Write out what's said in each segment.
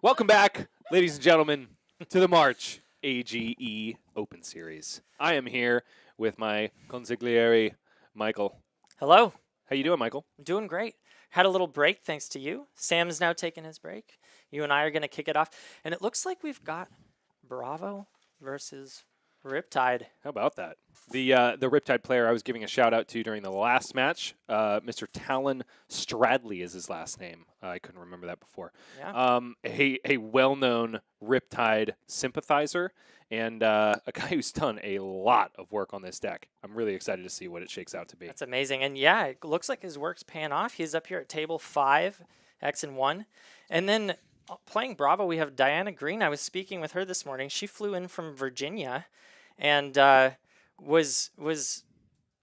Welcome back, ladies and gentlemen, to the March AGE Open Series. I am here with my consigliere, Michael. Hello. How you doing, Michael? I'm doing great. Had a little break thanks to you. Sam's now taking his break. You and I are going to kick it off. And it looks like we've got Bravo versus Riptide. How about that? The Riptide player I was giving a shout out to during the last match, Mr. Talon Stradley is his last name. I couldn't remember that before. Yeah. A well-known Riptide sympathizer and a guy who's done a lot of work on this deck. I'm really excited to see what it shakes out to be. That's amazing. And yeah, it looks like his work's paying off. He's up here at table 5, X and 1. And then playing Bravo, we have Diana Green. I was speaking with her this morning. She flew in from Virginia and was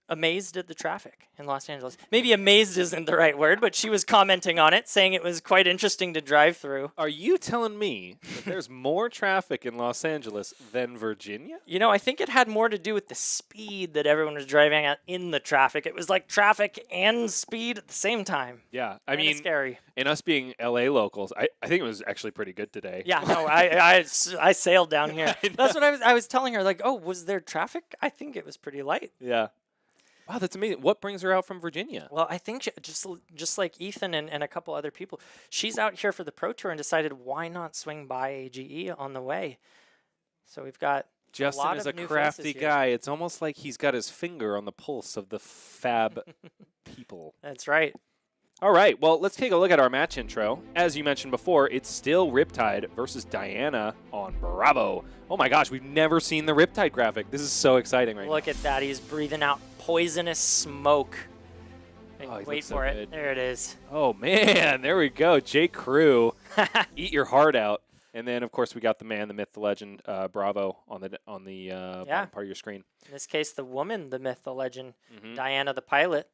amazed at the traffic in Los Angeles. Maybe amazed isn't the right word, but she was commenting on it, saying it was quite interesting to drive through. Are you telling me that there's more traffic in Los Angeles than Virginia? You know, I think it had more to do with the speed that everyone was driving at in the traffic. It was like traffic and speed at the same time. Yeah, I Kinda mean, scary. and us being LA locals, I think it was actually pretty good today. Yeah, no, I sailed down here. That's what I was telling her. Like, oh, was there traffic? I think it was pretty light. Yeah. Wow, that's amazing. What brings her out from Virginia? Well, I think just like Ethan and a couple other people, she's out here for the Pro Tour and decided why not swing by AGE on the way. So we've got Justin is a crafty guy. It's almost like he's got his finger on the pulse of the fab people. That's right. All right, well, let's take a look at our match intro. As you mentioned before, it's still Riptide versus Diana on Bravo. Oh my gosh, we've never seen the Riptide graphic. This is so exciting right now. Look at that. He's breathing out poisonous smoke. Oh, he wait looks so for it. good. There it is. Oh man, there we go. J. Crew, eat your heart out. And then, of course, we got the man, the myth, the legend, Bravo on the bottom part of your screen. In this case, the woman, the myth, the legend, Diana the pilot.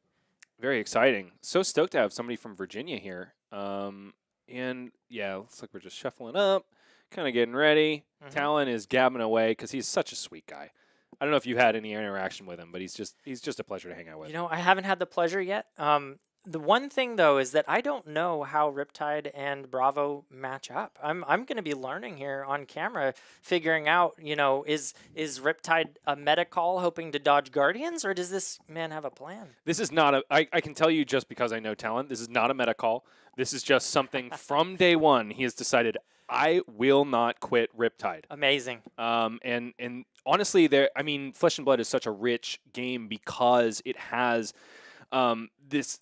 Very exciting. So stoked to have somebody from Virginia here. And yeah, looks like we're just shuffling up, kind of getting ready. Talon is gabbing away because he's such a sweet guy. I don't know if you had any interaction with him, but he's just a pleasure to hang out with. You know, I haven't had the pleasure yet. The one thing though is that I don't know how Riptide and Bravo match up. I'm going to be learning here on camera, figuring out, you know, is Riptide a meta call hoping to dodge Guardians, or does this man have a plan? This is not a. I can tell you just because I know Talon. This is not a meta call. This is just something from day one. He has decided I will not quit Riptide. Amazing. And honestly, I mean, Flesh and Blood is such a rich game because it has this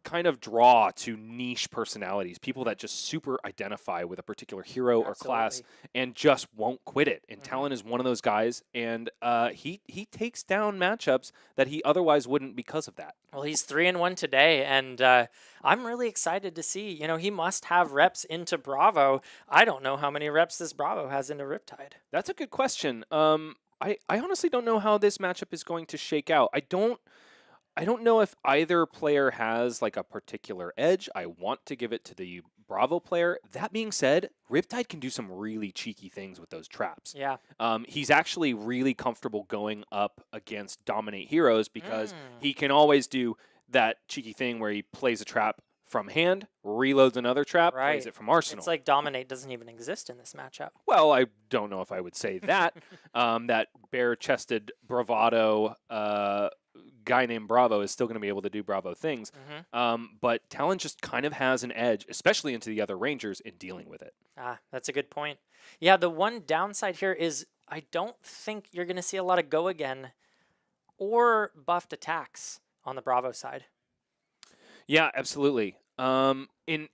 kind of draw to niche personalities, people that just super identify with a particular hero or class and just won't quit it. And Talon is one of those guys, and he takes down matchups that he otherwise wouldn't because of that. Well, he's 3-1 today, and I'm really excited to see. You know, he must have reps into Bravo. I don't know how many reps this Bravo has into Riptide. That's a good question. I honestly don't know how this matchup is going to shake out. I don't know if either player has like a particular edge. I want to give it to the Bravo player. That being said, Riptide can do some really cheeky things with those traps. Yeah. He's actually really comfortable going up against dominate heroes because he can always do that cheeky thing where he plays a trap from hand, reloads another trap, plays it from arsenal. It's like dominate doesn't even exist in this matchup. Well, I don't know if I would say that. That bare-chested bravado guy named Bravo is still going to be able to do Bravo things. But Talon just kind of has an edge, especially into the other Rangers, in dealing with it. Ah, that's a good point. Yeah, the one downside here is I don't think you're going to see a lot of go again or buffed attacks on the Bravo side. Yeah, absolutely. We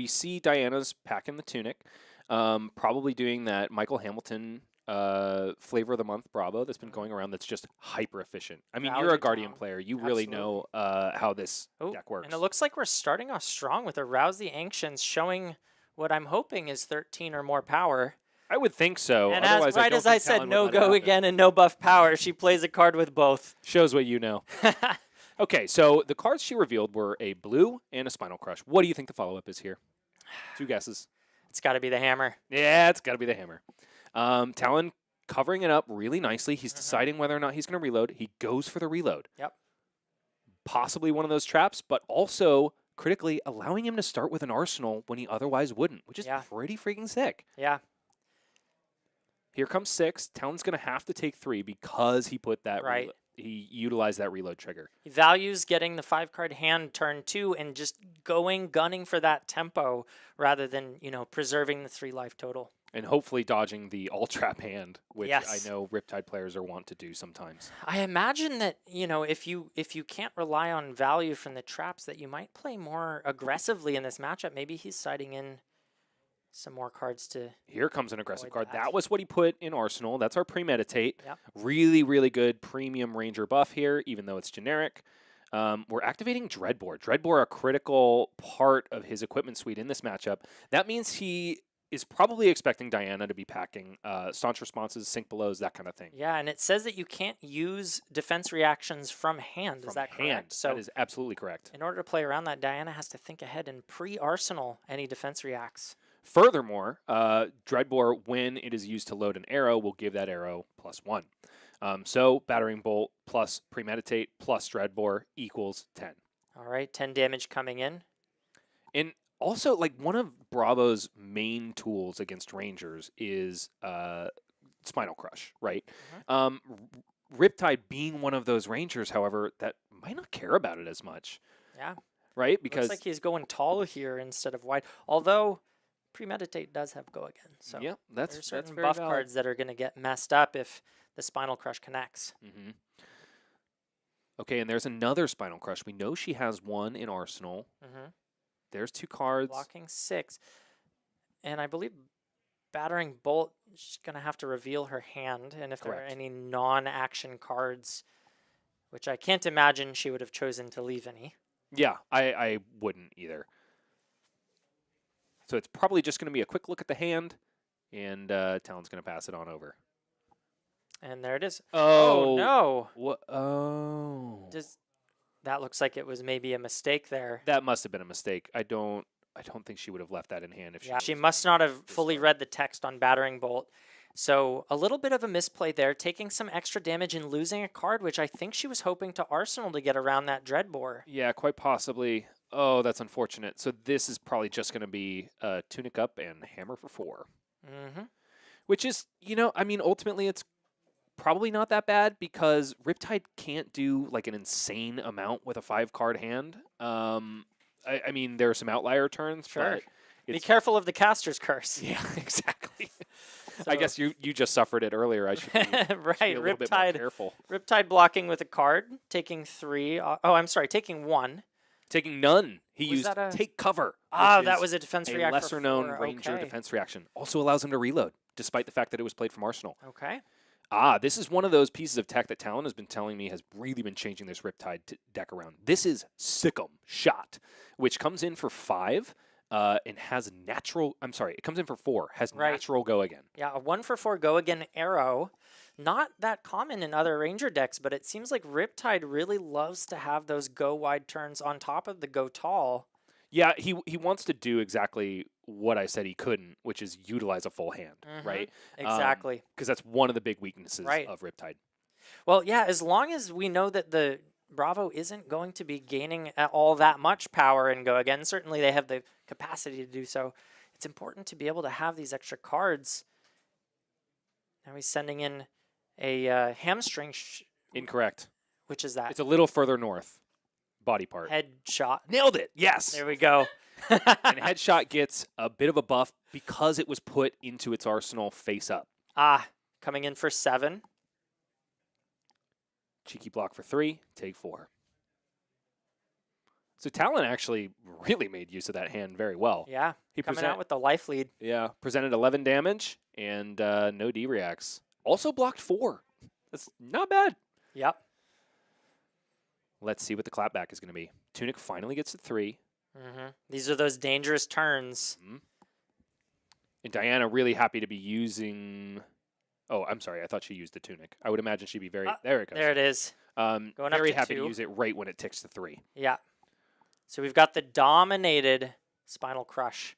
see Diana's packing the tunic, probably doing that Michael Hamilton flavor of the month Bravo that's been going around that's just hyper efficient. I mean, you're a Guardian player. You really know how this deck works. And it looks like we're starting off strong with a Rouse the Ancients showing what I'm hoping is 13 or more power. I would think so. And otherwise, as I said, no go again and no buff power. She plays a card with both. Shows what you know. Okay, so the cards she revealed were a blue and a Spinal Crush. What do you think the follow-up is here? 2 guesses. It's got to be the hammer. Yeah, it's got to be the hammer. Talon covering it up really nicely. He's deciding whether or not he's going to reload. He goes for the reload. Yep. Possibly one of those traps, but also critically allowing him to start with an arsenal when he otherwise wouldn't, which is Yeah. pretty freaking sick. Yeah. Here comes 6. Talon's going to have to take 3 because he put that Right. he utilized that reload trigger. He values getting the 5-card hand turn 2 and just gunning for that tempo rather than, preserving the 3 life total. And hopefully dodging the all trap hand, which I Yes. know Riptide players are wont to do sometimes. I imagine that, if you can't rely on value from the traps, that you might play more aggressively in this matchup. Maybe he's siding in some more cards to... Here comes an aggressive Avoid card. that. That was what he put in Arsenal. That's our Premeditate. Yep. Really, really good premium Ranger buff here, even though it's generic. We're activating Dreadbore. Dreadbore, a critical part of his equipment suite in this matchup. That means he is probably expecting Diana to be packing staunch responses, sync belows, that kind of thing. Yeah, and it says that you can't use defense reactions from hand. Is that hand. correct? So that is absolutely correct. in order to play around that, Diana has to think ahead and pre-arsenal any defense reacts. Furthermore, Dreadbore, when it is used to load an arrow, will give that arrow +1. So Battering Bolt plus Premeditate plus Dreadbore equals 10. All right, 10 damage coming in. And also, like, one of Bravo's main tools against Rangers is Spinal Crush, right? Riptide being one of those Rangers, however, that might not care about it as much. Yeah. Right? Because looks like he's going tall here instead of wide. Although Premeditate does have go again. So yeah, there's that's certain very buff valid. cards that are going to get messed up if the Spinal Crush connects. Mm-hmm. Okay, and there's another Spinal Crush. We know she has one in Arsenal. There's 2 cards. Blocking 6. And I believe Battering Bolt, she's going to have to reveal her hand. And if there are Correct. any non-action cards, which I can't imagine she would have chosen to leave any. Yeah, I wouldn't either. So it's probably just going to be a quick look at the hand, and Talon's going to pass it on over. And there it is. Oh, no. What? Oh. That looks like it was maybe a mistake there. That must have been a mistake. I don't think she would have left that in hand if She must not have fully read the text on Battering Bolt. So a little bit of a misplay there, taking some extra damage and losing a card, which I think she was hoping to Arsenal to get around that Dreadbore. Yeah, quite possibly. Oh, that's unfortunate. So this is probably just going to be Tunic up and Hammer for 4. Which is, ultimately it's probably not that bad because Riptide can't do like an insane amount with a 5-card hand. I mean, there are some outlier turns. Sure. But be careful of the caster's curse. Yeah, exactly. I guess you just suffered it earlier. I should be, right. should be a little bit more Riptide. careful. Riptide blocking with a card, taking 3. Taking 1. Taking none. He Was used that a- Take Cover. That was a defense a react for lesser-known 4. Ranger Okay. defense reaction. Also allows him to reload, despite the fact that it was played from Arsenal. Okay. This is one of those pieces of tech that Talon has been telling me has really been changing this Riptide deck around. This is Sick'em Shot, which comes in for 5 and has natural... I'm sorry, it comes in for 4, has natural go again. Yeah, a 1 for 4 go again arrow. Not that common in other Ranger decks, but it seems like Riptide really loves to have those go wide turns on top of the go tall. Yeah, he wants to do exactly what I said he couldn't, which is utilize a full hand, right? Exactly. Because that's one of the big weaknesses Right. of Riptide. Well, yeah, as long as we know that the Bravo isn't going to be gaining all that much power and go again, certainly they have the capacity to do so. It's important to be able to have these extra cards. Now he's sending in a hamstring. Incorrect. Which is that? It's a little further north. Body part. Headshot. Nailed it. Yes. There we go. And Headshot gets a bit of a buff because it was put into its arsenal face up. Coming in for 7. Cheeky block for 3. Take 4. So Talon actually really made use of that hand very well. Yeah. Coming out with the life lead. Yeah. Presented 11 damage and no D-reacts. Also blocked 4. That's not bad. Yep. Let's see what the clapback is going to be. Tunic finally gets to 3. These are those dangerous turns. And Diana really happy to be using... Oh, I'm sorry. I thought she used the Tunic. I would imagine she'd be very... there it goes. There it is. Going up very to happy 2. to use it right when it ticks to 3. Yeah. So we've got the dominated Spinal Crush.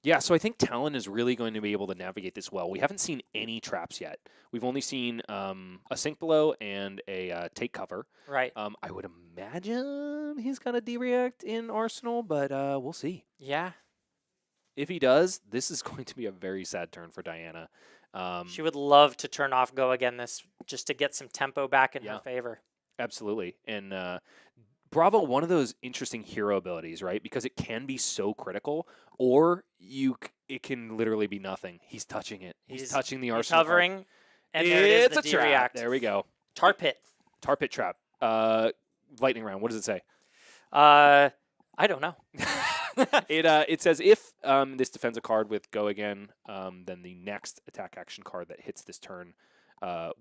Yeah, so I think Talon is really going to be able to navigate this well. We haven't seen any traps yet. We've only seen a sink below and a take cover. Right. I would imagine he's going to dereact in Arsenal, but we'll see. Yeah. If he does, this is going to be a very sad turn for Diana. She would love to turn off Go Again this just to get some tempo back in her favor. Absolutely. And Bravo, one of those interesting hero abilities, right? Because it can be so critical, or it can literally be nothing. He's touching it. He's touching the Arsenal. He's hovering, and there it is, it's the a trap. react. There we go. Tar Pit. Tar Pit trap. Lightning round. What does it say? I don't know. It says if this defends a card with Go Again, then the next attack action card that hits this turn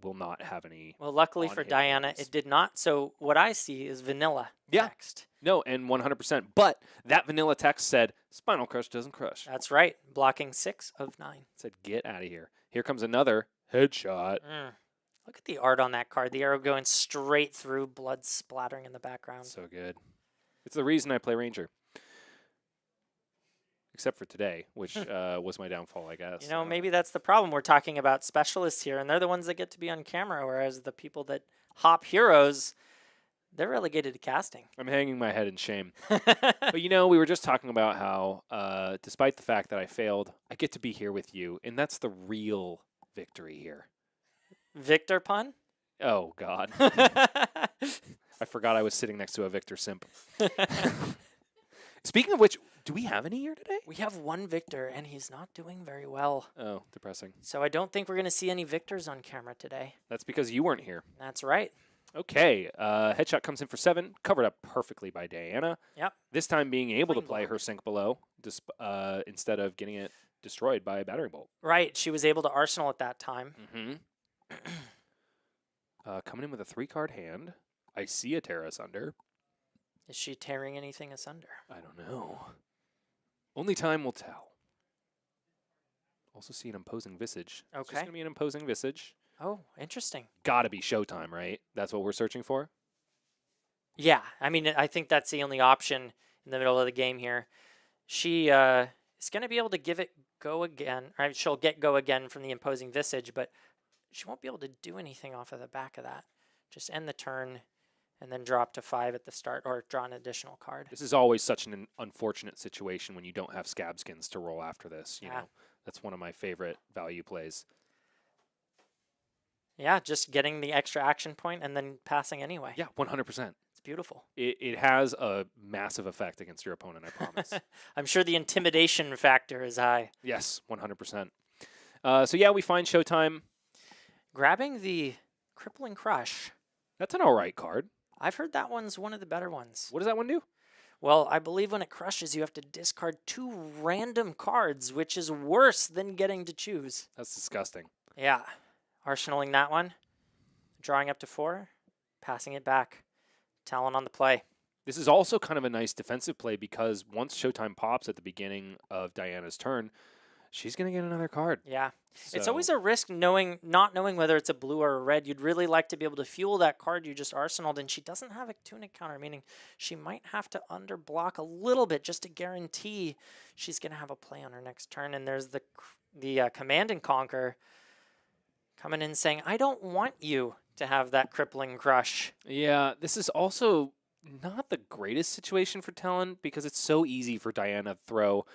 will not have any. Well, luckily for Diana, it did not. So what I see is vanilla text. No, and 100%. But that vanilla text said Spinal Crush doesn't crush. That's right. Blocking 6 of 9. It said get out of here. Here comes another headshot. Look at the art on that card. The arrow going straight through, blood splattering in the background. So good. It's the reason I play Ranger. Except for today, which was my downfall, I guess. You know, maybe that's the problem. We're talking about specialists here, and they're the ones that get to be on camera, whereas the people that hop heroes, they're relegated to casting. I'm hanging my head in shame. But, you know, we were just talking about how, despite the fact that I failed, I get to be here with you, and that's the real victory here. Victor pun? Oh, God. I forgot I was sitting next to a Victor simp. Speaking of which, do we have any here today? We have one Victor, and he's not doing very well. Oh, depressing. So I don't think we're going to see any Victors on camera today. That's because you weren't here. That's right. Okay, headshot comes in for 7, covered up perfectly by Diana. Yep. This time being able to play her sink below instead of getting it destroyed by a battering bolt. Right, she was able to Arsenal at that time. Coming in with a 3-card hand. I see a tear asunder. Is she tearing anything asunder? I don't know. Only time will tell. Also see an imposing visage. Okay. It's just going to be an imposing visage. Oh, interesting. Gotta be Showtime, right? That's what we're searching for? Yeah, I mean, I think that's the only option in the middle of the game here. She is going to be able to give it Go Again. Right? She'll get Go Again from the imposing visage, but she won't be able to do anything off of the back of that. Just end the turn and then drop to 5 at the start or draw an additional card. This is always such an unfortunate situation when you don't have scab skins to roll after this. You know, that's one of my favorite value plays. Yeah, just getting the extra action point and then passing anyway. Yeah, 100%. It's beautiful. It has a massive effect against your opponent, I promise. I'm sure the intimidation factor is high. Yes, 100%. So yeah, we find Showtime. Grabbing the Crippling Crush. That's an all right card. I've heard that one's one of the better ones. What does that one do? Well, I believe when it crushes, you have to discard 2 random cards, which is worse than getting to choose. That's disgusting. Yeah. Arsenaling that one. Drawing up to 4. Passing it back. Talon on the play. This is also kind of a nice defensive play because once Showtime pops at the beginning of Diana's turn, she's going to get another card. Yeah. So It's always a risk not knowing whether it's a blue or a red. You'd really like to be able to fuel that card you just arsenaled, and she doesn't have a tunic counter, meaning she might have to underblock a little bit just to guarantee she's going to have a play on her next turn. And there's the Command and Conquer coming in saying, I don't want you to have that Crippling Crush. Yeah, this is also not the greatest situation for Talon because it's so easy for Diana to throw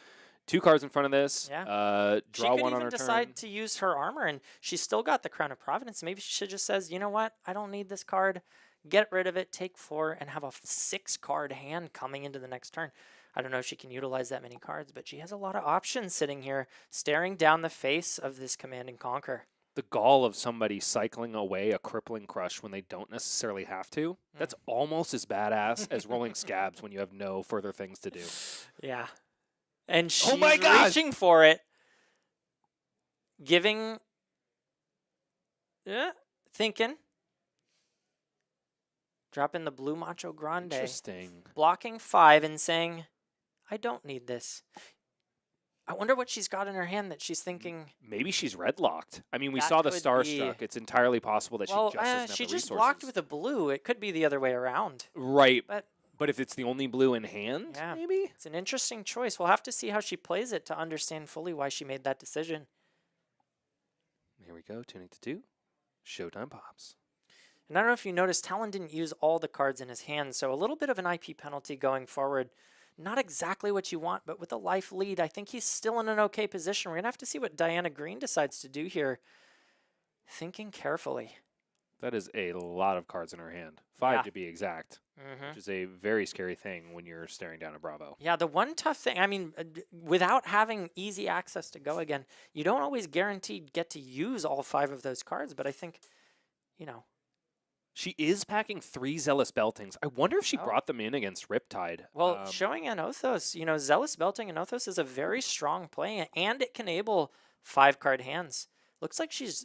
2 cards in front of this, draw she one could on even her decide turn. to use her armor, and she's still got the Crown of Providence. Maybe she just says, you know what? I don't need this card. Get rid of it, take 4, and have a 6-card hand coming into the next turn. I don't know if she can utilize that many cards, but she has a lot of options sitting here, staring down the face of this Command and Conquer. The gall of somebody cycling away a Crippling Crush when they don't necessarily have to, that's almost as badass as rolling scabs when you have no further things to do. Yeah. And she's reaching for it, giving, thinking, dropping the blue Macho Grande, Interesting. blocking 5 and saying, I don't need this. I wonder what she's got in her hand that she's thinking. Maybe she's red locked. I mean, we That saw the could Starstruck. be. It's entirely possible that she just doesn't have she the just resources. blocked with a blue. It could be the other way around. Right. But But if it's the only blue in hand, Yeah. maybe? It's an interesting choice. We'll have to see how she plays it to understand fully why she made that decision. Here we go, tuning to 2. Showtime pops. And I don't know if you noticed, Talon didn't use all the cards in his hand, so a little bit of an IP penalty going forward. Not exactly what you want, but with a life lead, I think he's still in an okay position. We're going to have to see what Diana Green decides to do here. Thinking carefully. That is a lot of cards in her hand. 5 to be exact, which is a very scary thing when you're staring down a Bravo. Yeah, the one tough thing, I mean, without having easy access to go again, you don't always guaranteed get to use all 5 of those cards, but I think, you know. She is packing 3 Zealous Beltings. I wonder if she brought them in against Riptide. Well, showing Anothos, you know, Zealous Belting Anothos is a very strong play, and it can enable 5-card hands. Looks like she's...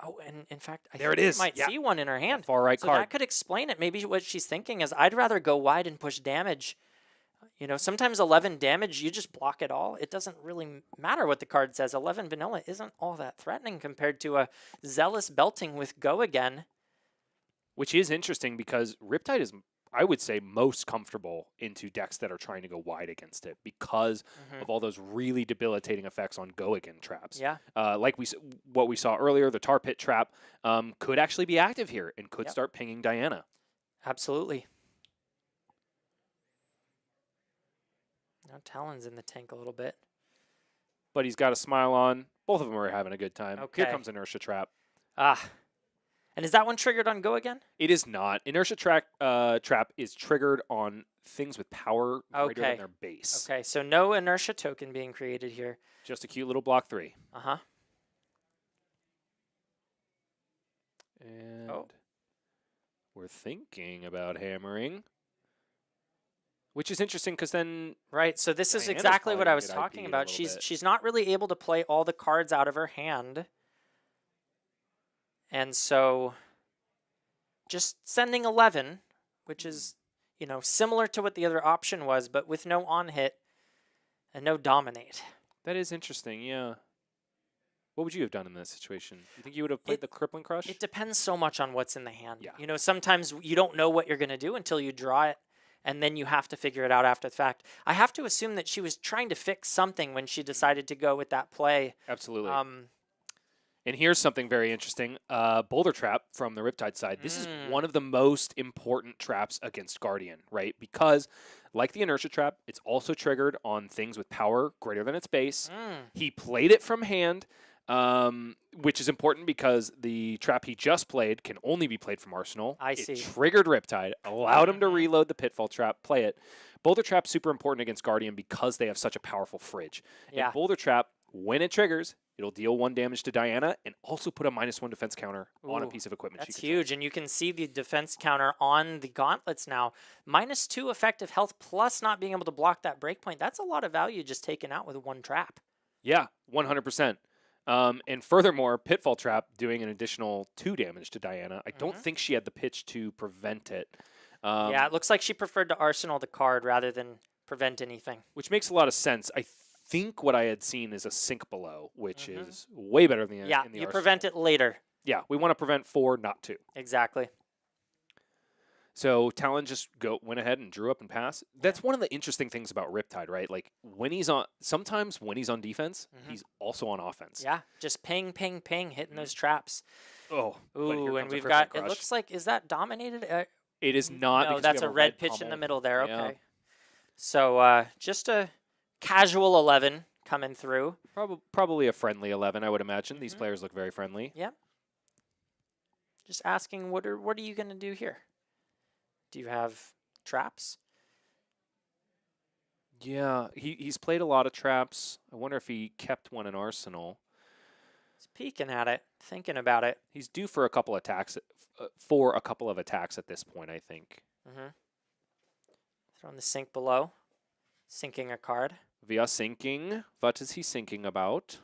Oh, and in fact, I think we might see one in her hand. Far right card. That could explain it. Maybe what she's thinking is, I'd rather go wide and push damage. You know, sometimes 11 damage, you just block it all. It doesn't really matter what the card says. 11 vanilla isn't all that threatening compared to a Zealous Belting with Go Again. Which is interesting because Riptide is, I would say, most comfortable into decks that are trying to go wide against it because of all those really debilitating effects on Go Again traps. Yeah. Like what we saw earlier, the Tar Pit trap could actually be active here and could start pinging Diana. Absolutely. Now Talon's in the tank a little bit. But he's got a smile on. Both of them are having a good time. Okay. Here comes Inertia Trap. And is that one triggered on Go Again? It is not. Inertia Trap is triggered on things with power greater than their base. Okay, so no Inertia token being created here. Just a cute little block 3. And we're thinking about hammering. Which is interesting because then... Right, so this is exactly what I was talking about. She's not really able to play all the cards out of her hand. And so just sending 11, which is, you know, similar to what the other option was, but with no on-hit and no dominate. That is interesting, yeah. What would you have done in that situation? You think you would have played the Crippling Crush? It depends so much on what's in the hand. Yeah. You know, sometimes you don't know what you're going to do until you draw it, and then you have to figure it out after the fact. I have to assume that she was trying to fix something when she decided to go with that play. Absolutely. And here's something very interesting. Boulder Trap from the Riptide side. This is one of the most important traps against Guardian, right? Because, like the Inertia Trap, it's also triggered on things with power greater than its base. He played it from hand, which is important because the trap he just played can only be played from Arsenal. I see. It triggered Riptide, allowed him to reload the Pitfall Trap, play it. Boulder Trap super important against Guardian because they have such a powerful fridge. Yeah. And Boulder Trap, when it triggers, it'll deal 1 damage to Diana and also put a -1 defense counter on a piece of equipment. That's huge, and you can see the defense counter on the gauntlets now. -2 effective health plus not being able to block that breakpoint. That's a lot of value just taken out with 1 trap. Yeah, 100%. And furthermore, Pitfall Trap doing an additional 2 damage to Diana. I don't think she had the pitch to prevent it. Yeah, it looks like she preferred to arsenal the card rather than prevent anything. Which makes a lot of sense. I think what I had seen is a sink below, which is way better than in the you Arsenal. prevent it later. Yeah, we want to prevent 4, not 2. Exactly. So Talon just went ahead and drew up and passed. That's one of the interesting things about Riptide, right? Like when he's on, sometimes when he's on defense, he's also on offense. Yeah, just ping, ping, ping, hitting those traps. Oh, ooh, and we've got. It looks like, is that dominated? It is not. No, that's a red pitch in the middle there. Okay. So just a casual 11 coming through. Probably a friendly 11, I would imagine. These players look very friendly. Yep. Just asking, what are you going to do here? Do you have traps? Yeah, he's played a lot of traps. I wonder if he kept one in Arsenal. He's peeking at it, thinking about it. He's due for a couple attacks, at this point, I think. Throwing the sink below, sinking a card. Via sinking. What is he sinking about?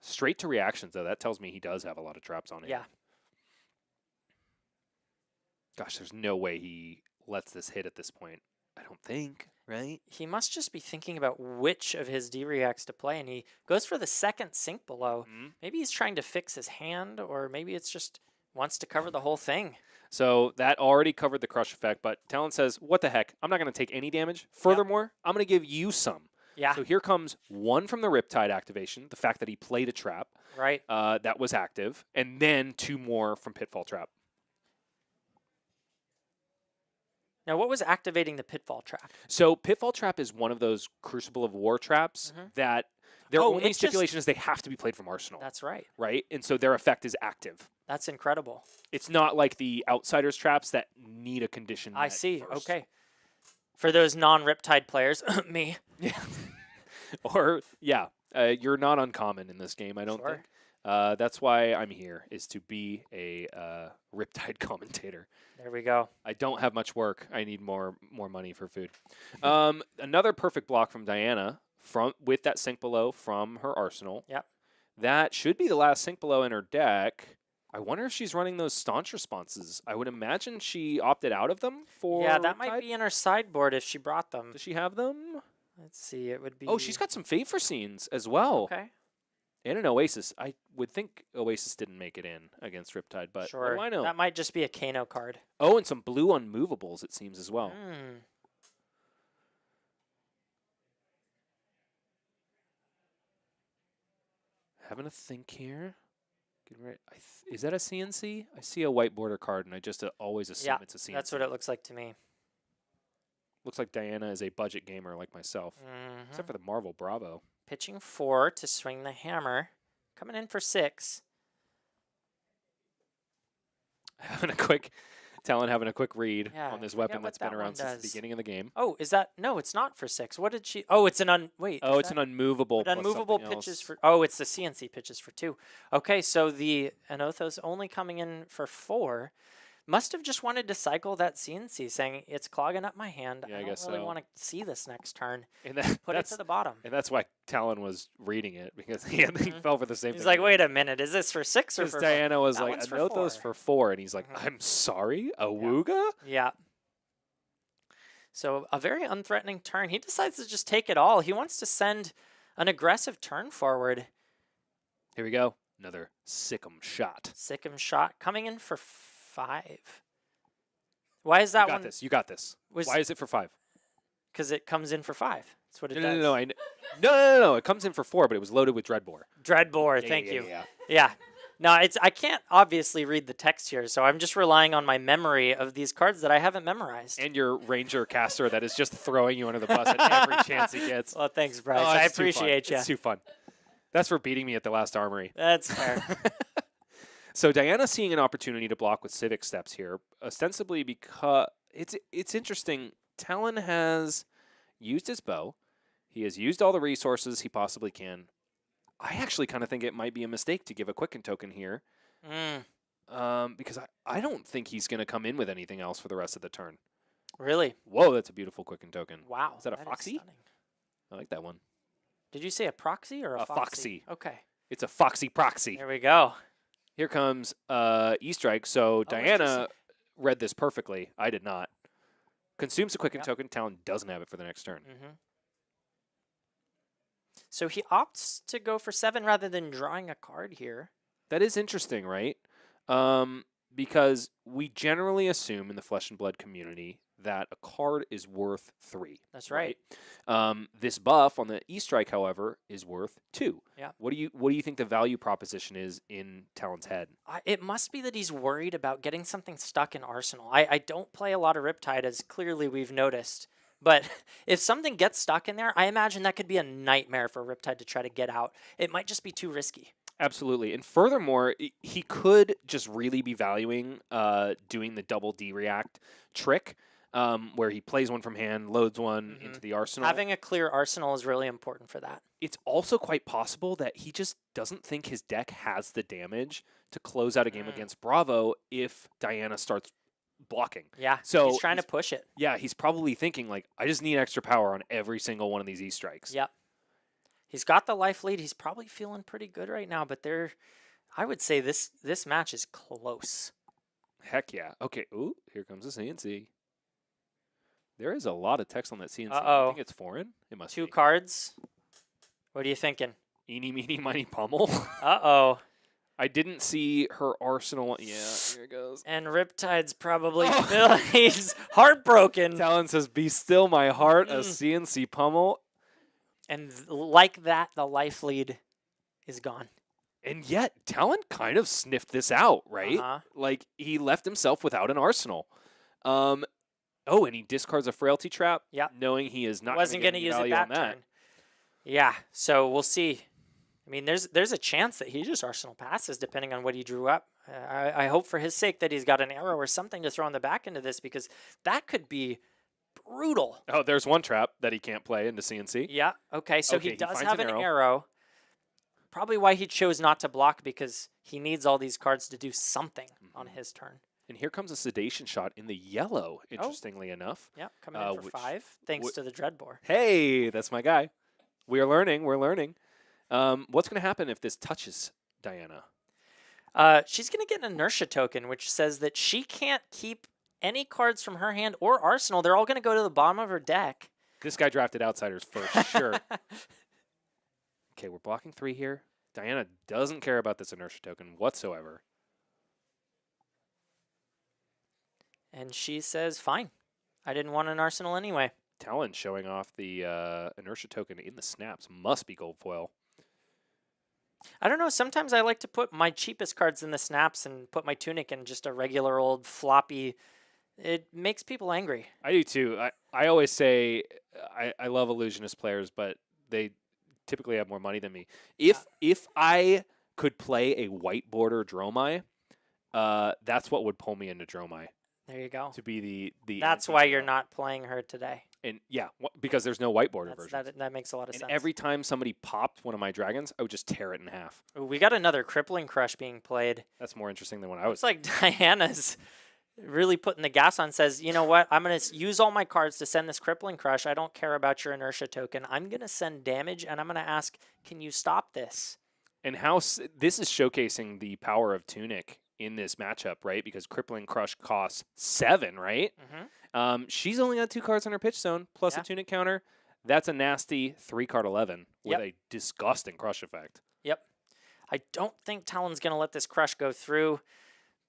Straight to reactions, though. That tells me he does have a lot of traps on him. Yeah. Gosh, there's no way he lets this hit at this point. I don't think, right? He must just be thinking about which of his D-reacts to play, and he goes for the second sink below. Maybe he's trying to fix his hand, or maybe it's just wants to cover the whole thing. So that already covered the crush effect, but Talon says, what the heck? I'm not going to take any damage. Furthermore, I'm going to give you some. Yeah. So here comes one from the Riptide activation, the fact that he played a trap Right. that was active, and then 2 more from Pitfall Trap. Now, what was activating the Pitfall Trap? So Pitfall Trap is one of those Crucible of War traps that their only stipulation is they have to be played from Arsenal. That's right. Right? And so their effect is active. That's incredible. It's not like the Outsiders traps that need a condition. I see. First. Okay. For those non-Riptide players, me. Yeah. Or, yeah, you're not uncommon in this game, I don't think. That's why I'm here, is to be a Riptide commentator. There we go. I don't have much work. I need more money for food. Another perfect block from Diana with that Sink Below from her arsenal. Yep. That should be the last Sink Below in her deck. I wonder if she's running those staunch responses. I would imagine she opted out of them for Yeah, that Riptide. might be in her sideboard if she brought them. Does she have them? Let's see. It would be... Oh, she's got some Favor Scenes as well. Okay. And an Oasis. I would think Oasis didn't make it in against Riptide, but Sure. what do I know? That might just be a Kano card. Oh, and some blue unmovables, it seems, as well. Having a think here. Is that a CNC? I see a white border card, and I just always assume it's a CNC. That's what it looks like to me. Looks like Diana is a budget gamer like myself. Except for the Marvel Bravo. Pitching 4 to swing the hammer. Coming in for 6. Talon having a quick read Yeah, on this I forget weapon what that's been that around one since the does. beginning of the game. Oh, is that... No, it's not for 6. What did she... Oh, it's an wait. Oh, it's an unmovable. But plus unmovable something pitches else. for... Oh, it's the CNC pitches for 2. Okay, so the Anotho's only coming in for 4. Must have just wanted to cycle that CNC, saying, it's clogging up my hand. Yeah, I I don't guess really so. want to see this next turn. And Put it to the bottom. And that's why Talon was reading it, because he fell for the same thing. He's like, wait a minute, is this for 6 or Because for Diana was That like, one's for Anothos 4. for 4. And he's like, I'm sorry? Awooga? Yeah. So a very unthreatening turn. He decides to just take it all. He wants to send an aggressive turn forward. Here we go. Another Sick'em shot. Sick'em shot coming in for 5. Why is that one? You got this. Why is it for 5? Because it comes in for 5. That's what it does. No. It comes in for 4, but it was loaded with Dreadbore. Dreadbore, thank you. Yeah. No, I can't obviously read the text here, so I'm just relying on my memory of these cards that I haven't memorized. And your Ranger caster that is just throwing you under the bus at every chance he gets. Well, thanks, Bryce. I appreciate you. It's too fun. That's for beating me at the last armory. That's fair. So Diana seeing an opportunity to block with Civic Steps here, ostensibly because it's interesting. Talon has used his bow. He has used all the resources he possibly can. I actually kind of think it might be a mistake to give a Quicken token here. Because I don't think he's going to come in with anything else for the rest of the turn. Really? Whoa, that's a beautiful Quicken token. Wow. Is that a Foxy? stunning. I like that one. Did you say a proxy or a foxy? Foxy. Okay. It's a Foxy Proxy. There we go. Here comes E-Strike. So Diana read this perfectly. I did not. Consumes a Quicken token. Talon doesn't have it for the next turn. So he opts to go for 7 rather than drawing a card here. That is interesting, right? Because we generally assume in the Flesh and Blood community that a card is worth 3. That's right. This buff on the E-Strike, however, is worth 2. Yeah. What do you think the value proposition is in Talon's head? It must be that he's worried about getting something stuck in Arsenal. I don't play a lot of Riptide, as clearly we've noticed. But if something gets stuck in there, I imagine that could be a nightmare for Riptide to try to get out. It might just be too risky. Absolutely. And furthermore, he could just really be valuing doing the double D-react trick, where he plays one from hand, loads one into the arsenal. Having a clear arsenal is really important for that. It's also quite possible that he just doesn't think his deck has the damage to close out a game against Bravo if Diana starts blocking. Yeah, so he's trying to push it. Yeah, he's probably thinking, like, I just need extra power on every single one of these E-strikes. Yep. He's got the life lead. He's probably feeling pretty good right now, but I would say this match is close. Heck yeah. Okay, ooh, here comes the CNC. There is a lot of text on that CNC. Uh-oh. I think it's foreign. It must be. 2 cards. What are you thinking? Eeny, meeny, miny, pummel. Uh-oh. I didn't see her arsenal. Yeah, here it goes. And Riptide's probably Oh. he's heartbroken. Talon says, "Be still, my heart." A Mm. CNC pummel. And like that, the life lead is gone. And yet, Talon kind of sniffed this out, right? Uh-huh. Like, he left himself without an arsenal. Oh, and he discards a frailty trap, Yep. knowing he is not Wasn't going going to to use it that turn. Yeah, so we'll see. I mean, there's a chance that he just arsenal passes depending on what he drew up. I hope for his sake that he's got an arrow or something to throw in the back into this, because that could be brutal. Oh, there's one trap that he can't play into CNC. Yeah, okay, so Okay, he he does finds have an an arrow. arrow. Probably why he chose not to block, because he needs all these cards to do something on his turn. And here comes a sedation shot in the yellow, interestingly enough. Yep, coming in for which- 5, thanks to the Dreadbore. Hey, that's my guy. We are learning. We're learning. What's going to happen if this touches Diana? She's going to get an inertia token, which says that she can't keep any cards from her hand or arsenal. They're all going to go to the bottom of her deck. This guy drafted outsiders for sure. Okay, we're blocking 3 here. Diana doesn't care about this inertia token whatsoever. And she says, fine. I didn't want an arsenal anyway. Talon showing off the inertia token in the snaps. Must be gold foil. I don't know. Sometimes I like to put my cheapest cards in the snaps and put my tunic in just a regular old floppy. It makes people angry. I do too. I always say I love illusionist players, but they typically have more money than me. If I could play a white border Dromai, that's what would pull me into Dromai. There you go. To be the That's why you're not playing her today. And yeah, because there's no white border version. That makes a lot of sense. Every time somebody popped one of my dragons, I would just tear it in half. Ooh, we got another crippling crush being played. That's more interesting than what I was. It's like Diana's really putting the gas on, says, you know what? I'm going to use all my cards to send this crippling crush. I don't care about your inertia token. I'm going to send damage, and I'm going to ask, can you stop this? And how this is showcasing the power of Tunic in this matchup, right? Because Crippling Crush costs 7, right? Mm-hmm. She's only got 2 cards on her pitch zone, plus a Tunic counter. That's a nasty 3-card 11 with a disgusting crush effect. Yep. I don't think Talon's going to let this crush go through.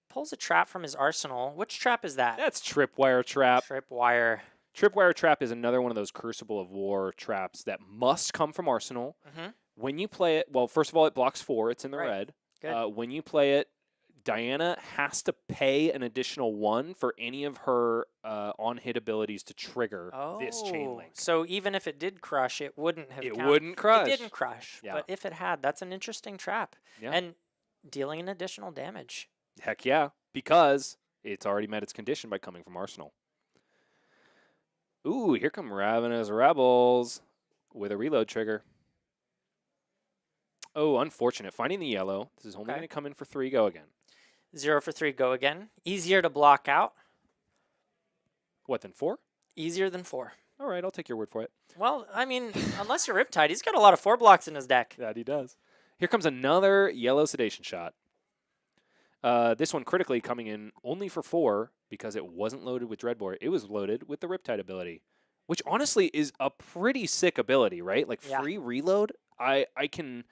Pulls a trap from his arsenal. Which trap is that? That's Tripwire Trap. Tripwire. Tripwire Trap is another one of those Crucible of War traps that must come from Arsenal. Mm-hmm. When you play it, well, first of all, it blocks 4. It's in the Right. red. Good. When you play it, Diana has to pay an additional 1 for any of her on-hit abilities to trigger this chain link. So even if it did crush, it wouldn't have counted. Wouldn't crush. It didn't crush. Yeah. But if it had, that's an interesting trap. Yeah. And dealing an additional damage. Heck yeah, because it's already met its condition by coming from Arsenal. Ooh, here come Ravenous Rebels with a reload trigger. Oh, unfortunate. Finding the yellow. This is only going to come in for 3, go again. 0 for 3, go again. Easier to block out. What, then 4? Easier than 4. All right, I'll take your word for it. Well, I mean, unless you're Riptide, he's got a lot of 4 blocks in his deck. That he does. Here comes another yellow sedation shot. This one critically coming in only for 4 because it wasn't loaded with Dreadbore. It was loaded with the Riptide ability, which honestly is a pretty sick ability, right? Like free reload. I can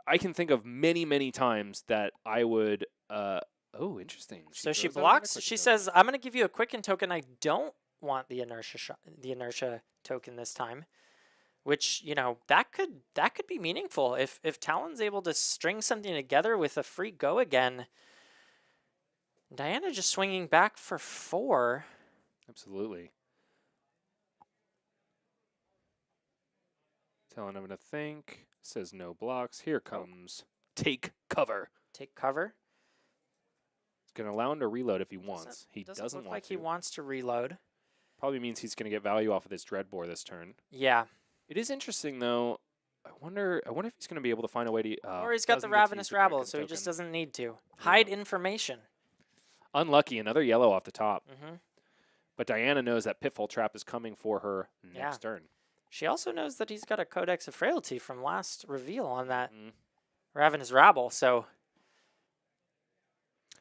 think of many times that I would. Oh, interesting. So she throws out blocks. another She quick says, "I'm going to give you a quicken token. I don't want the inertia token this time." Which, you know, that could be meaningful if Talon's able to string something together with a free go again. Diana just swinging back for 4. Absolutely. Telling him to think. Says no blocks. Here comes take cover. Take cover. It's going to allow him to reload if he wants. He doesn't look want like to. he wants to reload. Probably means he's going to get value off of this Dreadbore this turn. Yeah. It is interesting, though. I wonder if he's going to be able to find a way to... or he's got the Ravenous Rabble, so he just doesn't need to. Hide information. Unlucky. Another yellow off the top. Mm-hmm. But Diana knows that Pitfall Trap is coming for her next turn. She also knows that he's got a Codex of Frailty from last reveal on that Ravenous Rabble, so...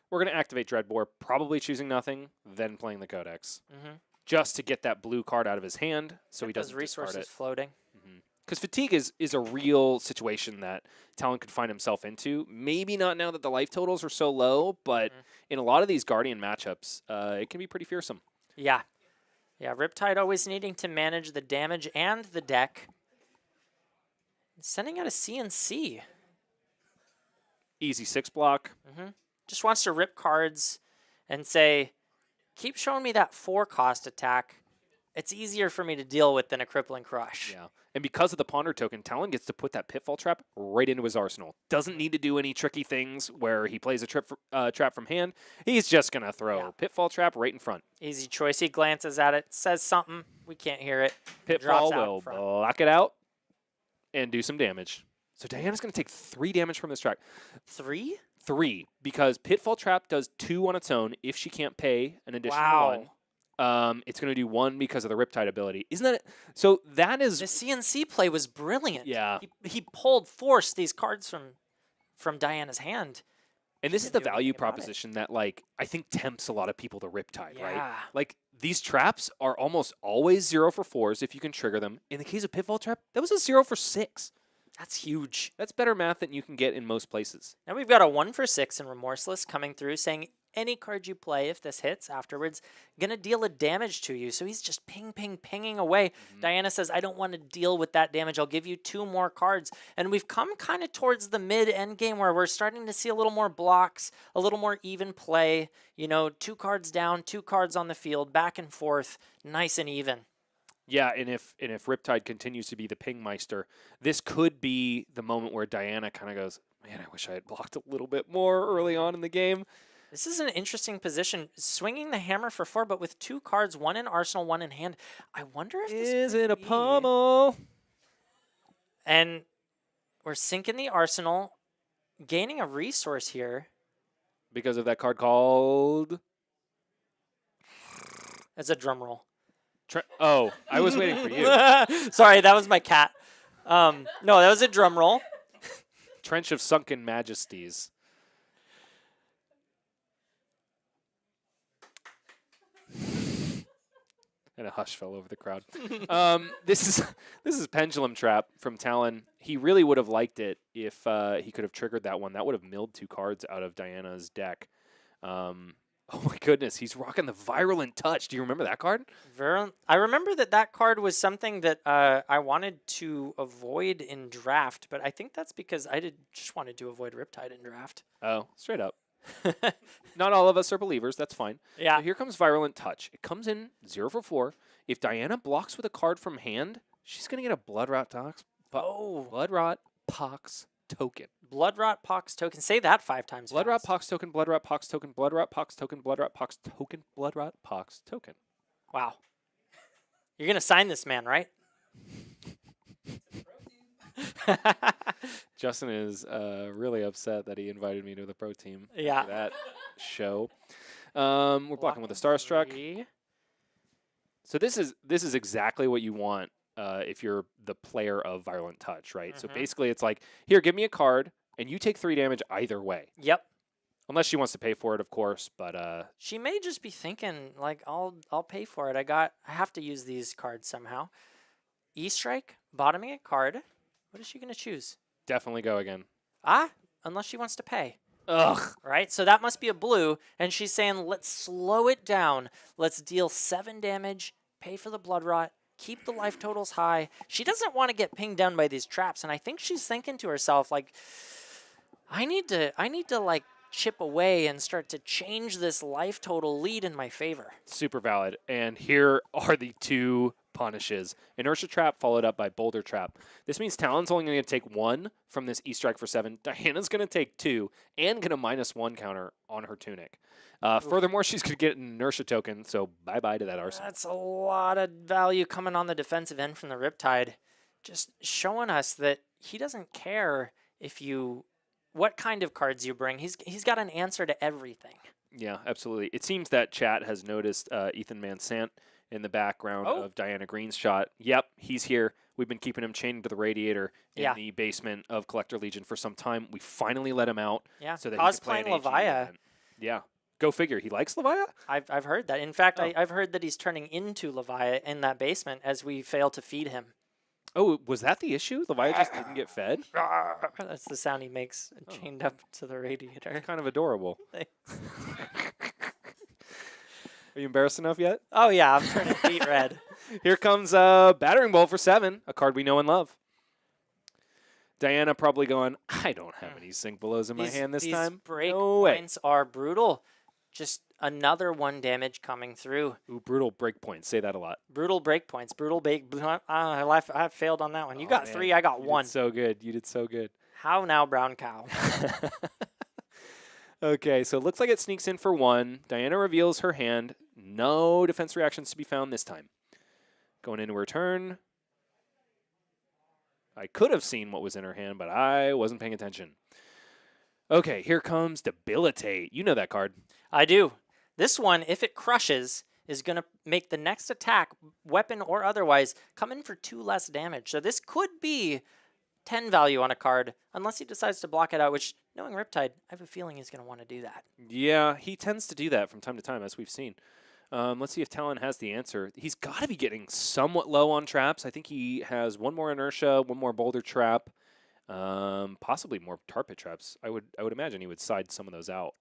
We're going to activate Dreadbore, probably choosing nothing, then playing the Codex. Mm-hmm. Just to get that blue card out of his hand, so he Those doesn't resources discard it. floating. Because fatigue is a real situation that Talon could find himself into. Maybe not now that the life totals are so low, but in a lot of these Guardian matchups, it can be pretty fearsome. Yeah. Yeah, Riptide always needing to manage the damage and the deck. Sending out a CNC. Easy 6 block. Just wants to rip cards and say, keep showing me that 4-cost attack. It's easier for me to deal with than a crippling crush. Yeah. And because of the Ponder token, Talon gets to put that Pitfall Trap right into his arsenal. Doesn't need to do any tricky things where he plays a trap from hand. He's just going to throw Pitfall Trap right in front. Easy choice. He glances at it, says something. We can't hear it. Pitfall will block it out and do some damage. So Diana's going to take 3 damage from this track. 3? 3, because Pitfall Trap does 2 on its own if she can't pay an additional 1. It's going to do 1 because of the Riptide ability. Isn't that it? So that is... The CNC play was brilliant. Yeah. He forced these cards from Diana's hand. And this is the value proposition that, like, I think tempts a lot of people to Riptide, right? Like, these traps are almost always 0 for 4s if you can trigger them. In the case of Pitfall Trap, that was a 0 for 6. That's huge. That's better math than you can get in most places. Now we've got a 1 for 6 in Remorseless coming through saying any card you play, if this hits afterwards, going to deal a damage to you. So he's just pinging away. Diana says, I don't want to deal with that damage. I'll give you 2 more cards. And we've come kind of towards the mid-end game where we're starting to see a little more blocks, a little more even play. You know, 2 cards down, 2 cards on the field, back and forth, nice and even. Yeah, and if Riptide continues to be the pingmeister, this could be the moment where Diana kind of goes, man, I wish I had blocked a little bit more early on in the game. This is an interesting position. Swinging the hammer for 4, but with 2 cards, 1 in arsenal, 1 in hand. I wonder if this is it a pummel? And we're sinking the arsenal, gaining a resource here. Because of that card called... It's a drum roll. Oh, I was waiting for you. Sorry, that was my cat. No, that was a drum roll. Trench of Sunken Majesties. And a hush fell over the crowd. This is Pendulum Trap from Talon. He really would have liked it if he could have triggered that one. That would have milled 2 cards out of Diana's deck. Oh my goodness, he's rocking the Virulent Touch. Do you remember that card? I remember that card was something that I wanted to avoid in draft, but I think that's because I just wanted to avoid Riptide in draft. Oh, straight up. Not all of us are believers. That's fine. Yeah. So here comes Virulent Touch. It comes in 0 for 4. If Diana blocks with a card from hand, she's going to get a Bloodrot Pox token. Bloodrot Pox token. Say that 5 times. Bloodrot Pox token, Bloodrot Pox token, Bloodrot Pox token, Bloodrot Pox token, Bloodrot Pox token. Wow. You're going to sign this man, right? Justin is really upset that he invited me to the pro team. Yeah. For that show. We're blocking with a Starstruck. So this is exactly what you want if you're the player of Virulent Touch, right? So basically it's like, here, give me a card, and you take 3 damage either way. Yep. Unless she wants to pay for it, of course, but... She may just be thinking, like, I'll pay for it. I have to use these cards somehow. E-Strike, bottoming a card. What is she going to choose? Definitely go again. Unless she wants to pay. Ugh. Right? So that must be a blue, and she's saying, let's slow it down. Let's deal 7 damage, pay for the blood rot, keep the life totals high. She doesn't want to get pinged down by these traps, and I think she's thinking to herself, like, I need to like, chip away and start to change this life total lead in my favor. Super valid. And here are the 2 punishes. Inertia Trap followed up by Boulder Trap. This means Talon's only going to take 1 from this E-Strike for 7. Diana's going to take 2 and get a -1 counter on her Tunic. Furthermore, she's going to get an Inertia token, so bye-bye to that arsenal. That's a lot of value coming on the defensive end from the Riptide. Just showing us that he doesn't care what kind of cards you bring. He's got an answer to everything. Yeah, absolutely. It seems that chat has noticed Ethan Mansant in the background of Diana Green's shot. Yep, he's here. We've been keeping him chained to the radiator in the basement of Collector Legion for some time. We finally let him out. Yeah, so that cosplaying Levia. Yeah, go figure. He likes Levia? I've heard that. In fact, I've heard that he's turning into Levia in that basement as we fail to feed him. Oh, was that the issue? Levi just didn't get fed? That's the sound he makes chained up to the radiator. Kind of adorable. Are you embarrassed enough yet? Oh, yeah, I'm turning beet red. Here comes a battering bolt for 7, a card we know and love. Diana probably going, I don't have any sink belows in my hand this time. These break No way. points are brutal. Just another 1 damage coming through. Ooh, brutal break points. Say that a lot. Brutal break points. Brutal bake. I failed on that one. You got man. 3, I got You 1. did so good. You did so good. How now, brown cow? Okay, so it looks like it sneaks in for 1. Diana reveals her hand. No defense reactions to be found this time. Going into her turn. I could have seen what was in her hand, but I wasn't paying attention. Okay, here comes Debilitate. You know that card. I do. This one, if it crushes, is going to make the next attack, weapon or otherwise, come in for 2 less damage. So this could be 10 value on a card, unless he decides to block it out, which, knowing Riptide, I have a feeling he's going to want to do that. Yeah, he tends to do that from time to time, as we've seen. Let's see if Talon has the answer. He's got to be getting somewhat low on traps. I think he has 1 more inertia, 1 more boulder trap, possibly more tar pit traps. I would imagine he would side some of those out.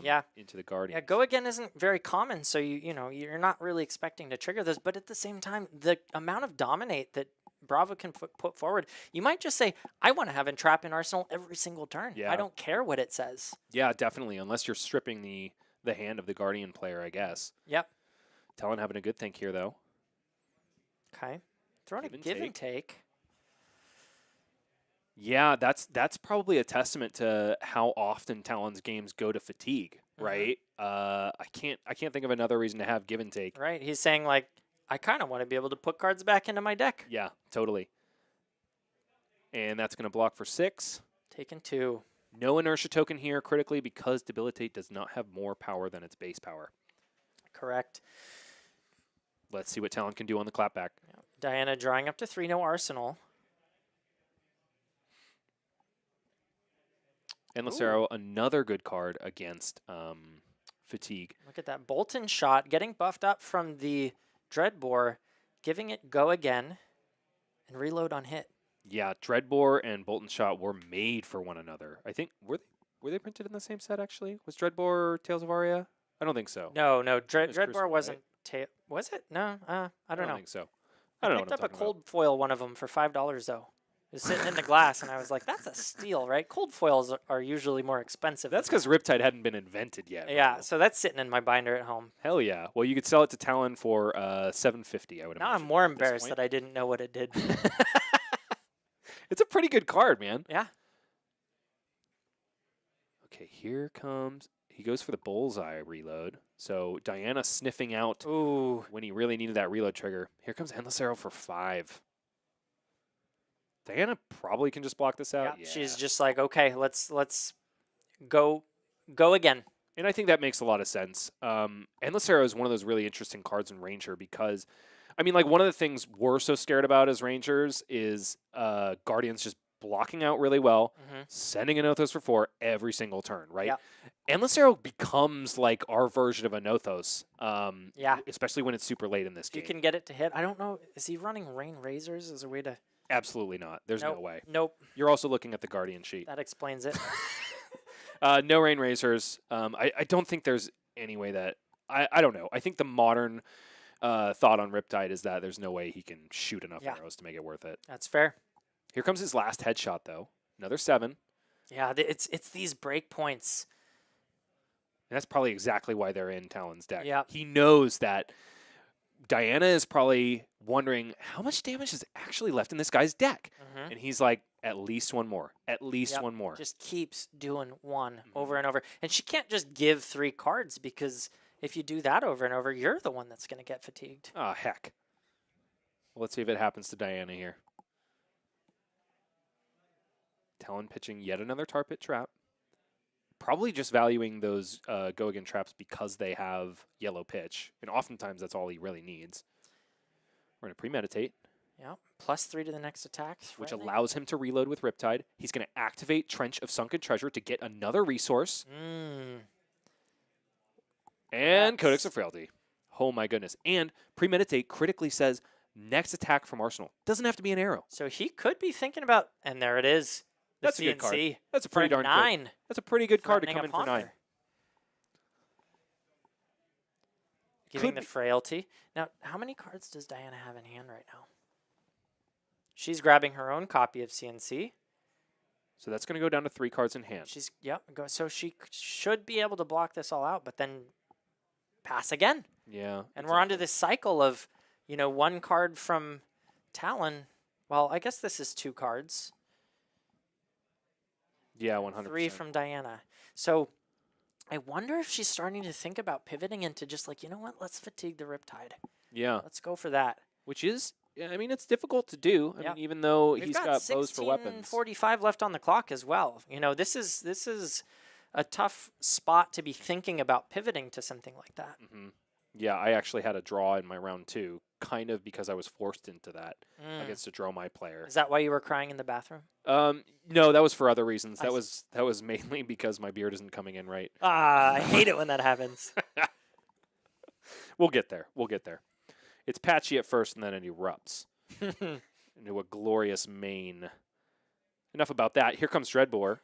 Yeah. Into the Guardian. Yeah, go again isn't very common, so you're not really expecting to trigger this. But at the same time, the amount of dominate that Bravo can put forward, you might just say, I want to have Entrap in Arsenal every single turn. Yeah. I don't care what it says. Yeah, definitely, unless you're stripping the hand of the Guardian player, I guess. Yep. Talon having a good think here, though. Okay. Throwing a give and take. Yeah, that's probably a testament to how often Talon's games go to fatigue, right? I can't think of another reason to have give and take. Right. He's saying, like, I kind of want to be able to put cards back into my deck. Yeah, totally. And that's going to block for 6. Taking 2. No inertia token here critically because Debilitate does not have more power than its base power. Correct. Let's see what Talon can do on the clapback. Yeah. Diana drawing up to 3, no Arsenal. Endless Arrow, another good card against fatigue. Look at that. Bolton shot, getting buffed up from the Dreadbore, giving it go again, and reload on hit. Yeah, Dreadbore and Bolton Shot were made for one another. I think, were they printed in the same set, actually? Was Dreadbore Tales of Aria? I don't think so. No. Dreadbore Crucible, wasn't. Right? Was it? No, I don't know. Think so. I don't know. Picked up a cold foil one of them for $5 though. It was sitting in the glass, and I was like, "That's a steal, right?" Cold foils are usually more expensive. That's because Riptide hadn't been invented yet. Yeah, so that's sitting in my binder at home. Hell yeah! Well, you could sell it to Talon for $750. I would. Now imagine I'm more at this embarrassed point. that I didn't know what it did. It's a pretty good card, man. Yeah. Okay, here comes. He goes for the bullseye reload. So Diana sniffing out when he really needed that reload trigger. Here comes Endless Arrow for 5. Diana probably can just block this out. Yeah. She's just like, okay, let's go again. And I think that makes a lot of sense. Endless Arrow is one of those really interesting cards in Ranger because, I mean, like one of the things we're so scared about as Rangers is Guardians just blocking out really well, sending Anothos for 4 every single turn, right? Yep. Endless Arrow becomes like our version of Anothos, Yeah. especially when it's super late in this game. You can get it to hit. I don't know. Is he running Rain Razors as a way to... Absolutely not. There's no way. Nope. You're also looking at the Guardian sheet. That explains it. No Rain Razors. I don't think there's any way that... I don't know. I think the modern thought on Riptide is that there's no way he can shoot enough arrows to make it worth it. That's fair. Here comes his last headshot, though. Another 7. Yeah, it's these break points. And that's probably exactly why they're in Talon's deck. Yeah. He knows that Diana is probably wondering how much damage is actually left in this guy's deck. And he's like, at least 1 more. At least 1 more. Just keeps doing 1 over and over. And she can't just give 3 cards because if you do that over and over, you're the one that's going to get fatigued. Oh, heck. Well, let's see if it happens to Diana here. Talon pitching yet another tar pit trap. Probably just valuing those go again traps because they have yellow pitch. And oftentimes that's all he really needs. We're going to premeditate. Yeah, +3 to the next attack. Which allows him to reload with Riptide. He's going to activate Trench of Sunken Treasure to get another resource. And Codex of Frailty. Oh my goodness. And premeditate critically says, Next attack from Arsenal. Doesn't have to be an arrow. So he could be thinking about, and there it is. The That's a good card. CNC That's a for pretty darn 9. good. That's a pretty good card to threatening come in for upon 9. her. Giving Could the be. frailty. Now, how many cards does Diana have in hand right now? She's grabbing her own copy of CNC. So that's going to go down to 3 cards in hand. She's so she should be able to block this all out, but then pass again. Yeah. And we're onto this cycle of, 1 card from Talon. Well, I guess this is 2 cards. Yeah, 100%. 3 from Diana. So I wonder if she's starting to think about pivoting into just like, you know what? Let's fatigue the Riptide. Yeah. Let's go for that. Which is, I mean, it's difficult to do. I Yeah. mean, even though We've he's got bows for weapons. 16:45 left on the clock as well. This is a tough spot to be thinking about pivoting to something like that. Mm-hmm. Yeah, I actually had a draw in my round 2, kind of because I was forced into that. I get to draw my player. Is that why you were crying in the bathroom? No, that was for other reasons. I That was mainly because my beard isn't coming in right. I hate it when that happens. We'll get there. We'll get there. It's patchy at first, and then it erupts into a glorious mane. Enough about that. Here comes Dreadbore.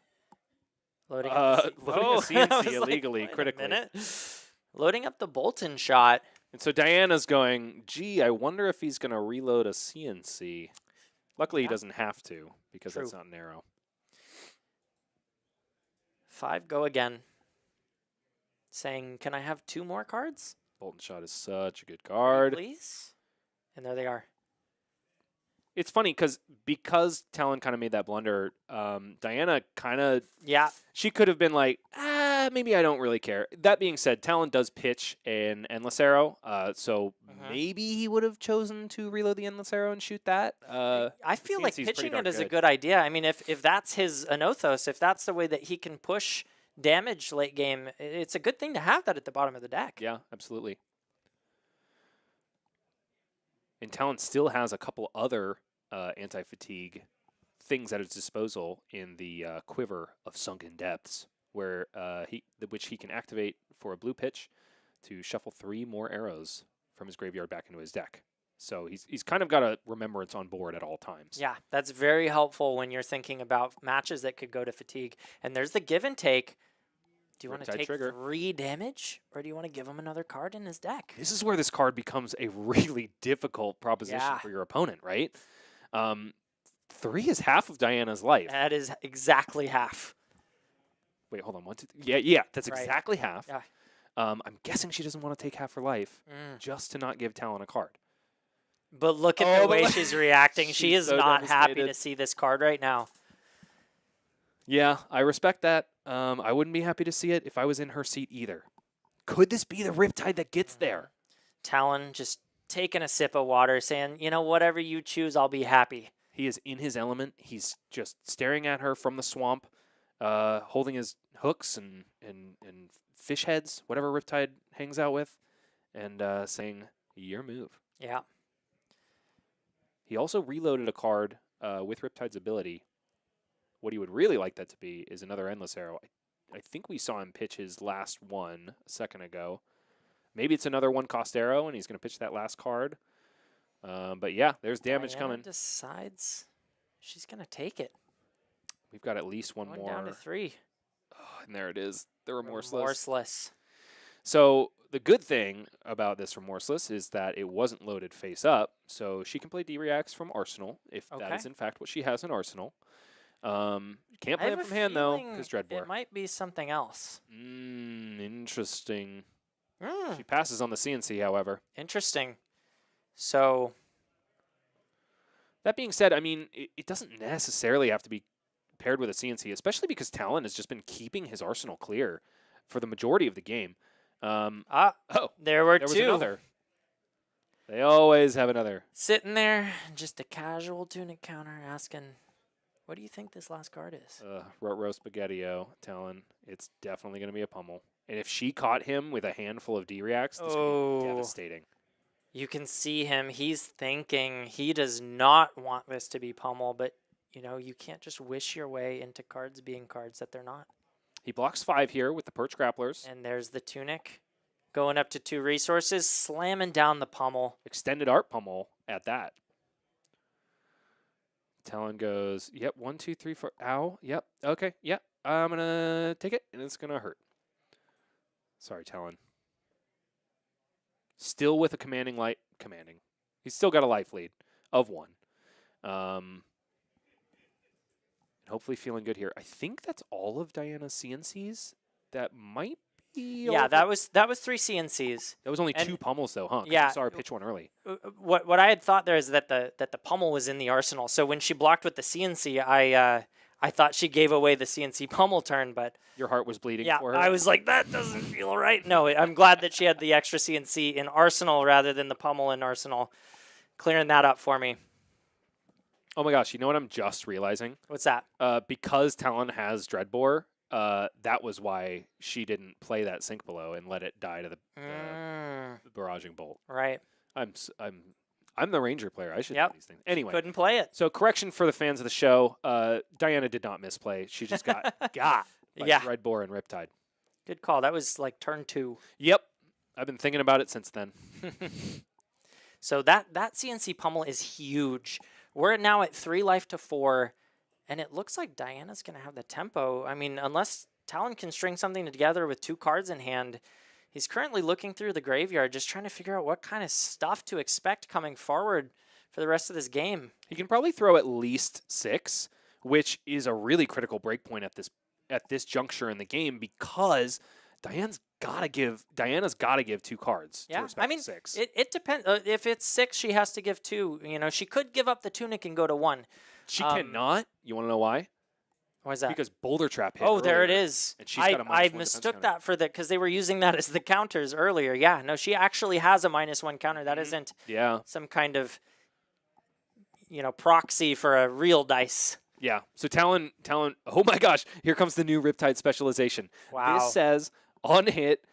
Loading Loading a I was CNC illegally, wait a critically. minute. Loading up the Bolton shot. And so Diana's going, gee, I wonder if he's going to reload a CNC. Luckily, he doesn't have to, because that's not an arrow. 5 go again. Saying, can I have 2 more cards? Bolton shot is such a good card. Please? And there they are. It's funny because Talon kind of made that blunder. Diana kind of she could have been like, maybe I don't really care. That being said, Talon does pitch an endless arrow, so maybe he would have chosen to reload the endless arrow and shoot that. I feel like CNC 's pitching pretty it is a darn good idea. I mean, if that's his Anothos, if that's the way that he can push damage late game, it's a good thing to have that at the bottom of the deck. Yeah, absolutely. And Talon still has a couple other anti-fatigue things at his disposal in the quiver of Sunken Depths, where which he can activate for a blue pitch to shuffle 3 more arrows from his graveyard back into his deck. So he's kind of got a remembrance on board at all times. Yeah, that's very helpful when you're thinking about matches that could go to fatigue. And there's the give and take. Do you want to take trigger. 3 damage, or do you want to give him another card in his deck? This is where this card becomes a really difficult proposition for your opponent, right? 3 is half of Diana's life. That is exactly half. Wait, hold on. 1, 2, 3. Yeah, that's Right. exactly half. Yeah. I'm guessing she doesn't want to take half her life just to not give Talon a card. But look at the way she's reacting. She She's is so not happy devastated. to see this card right now. Yeah, I respect that. I wouldn't be happy to see it if I was in her seat either. Could this be the Riptide that gets there? Talon just taking a sip of water, saying, whatever you choose, I'll be happy. He is in his element. He's just staring at her from the swamp, holding his hooks and fish heads, whatever Riptide hangs out with, and saying, your move. Yeah. He also reloaded a card with Riptide's ability. What he would really like that to be is another Endless Arrow. I think we saw him pitch his last one a second ago. Maybe it's another 1-cost arrow, and he's going to pitch that last card. But yeah, there's damage Diana coming. decides she's going to take it. We've got at least one Going more. down to 3. Oh, and there it is, the Remorseless. Remorseless. So the good thing about this Remorseless is that it wasn't loaded face up, so she can play D-Reacts from Arsenal, if that is in fact what she has in Arsenal. Can't play it from hand, though, because Dreadbore. It might be something else. Interesting. She passes on the CNC, however. Interesting. So, that being said, I mean, it doesn't necessarily have to be paired with a CNC, especially because Talon has just been keeping his arsenal clear for the majority of the game. there were 2. Was another. They always have another. Sitting there, just a casual tunic counter asking, what do you think this last card is? Roast spaghetti-o, Talon. It's definitely going to be a pummel. And if she caught him with a handful of D-Reacts, this could be devastating. You can see him. He's thinking he does not want this to be pummel, but, you can't just wish your way into cards being cards that they're not. He blocks 5 here with the Perch Grapplers. And there's the tunic going up to 2 resources, slamming down the pummel. Extended Art Pummel at that. Talon goes, yep, 1, 2, 3, 4. Ow. Yep. Okay. Yep. I'm going to take it, and it's going to hurt. Sorry, Talon. Still with a commanding. He's still got a life lead of 1. Hopefully feeling good here. I think that's all of Diana's CNCs. That might be. Yeah, that was 3 CNCs. That was only 2 pummels though, huh? 'Cause Yeah. you saw her pitch one early. What I had thought there is that the pummel was in the arsenal. So when she blocked with the CNC, I thought she gave away the CNC pummel turn, but your heart was bleeding for her. I was like, that doesn't feel right. No, I'm glad that she had the extra CNC in arsenal rather than the pummel in arsenal, clearing that up for me. Oh my gosh, you know what I'm just realizing? What's that? Because Talon has Dreadbore, that was why she didn't play that Sink Below and let it die to the barraging bolt. Right. I'm the Ranger player. I should know these things. Anyway. Couldn't play it. So correction for the fans of the show, Diana did not misplay. She just got by Dreadbore and Riptide. Good call. That was like turn 2. Yep. I've been thinking about it since then. So that CNC pummel is huge. We're now at 3 life to 4, and it looks like Diana's going to have the tempo. I mean, unless Talon can string something together with 2 cards in hand, he's currently looking through the graveyard, just trying to figure out what kind of stuff to expect coming forward for the rest of this game. He can probably throw at least 6, which is a really critical break point at this juncture in the game because Diana's got to give 2 cards. Yeah, to respect I mean, 6. It depends. If it's 6, she has to give 2. You know, she could give up the tunic and go to 1. She cannot. You want to know why? Why is that? Because Boulder Trap hit. Oh, there it earlier, is. And she's got a -1 I mistook that for because they were using that as the counters earlier. Yeah, no, she actually has a -1 counter. That isn't some kind of proxy for a real dice. Yeah. So Talon. Oh my gosh! Here comes the new Riptide specialization. Wow. This says on hit,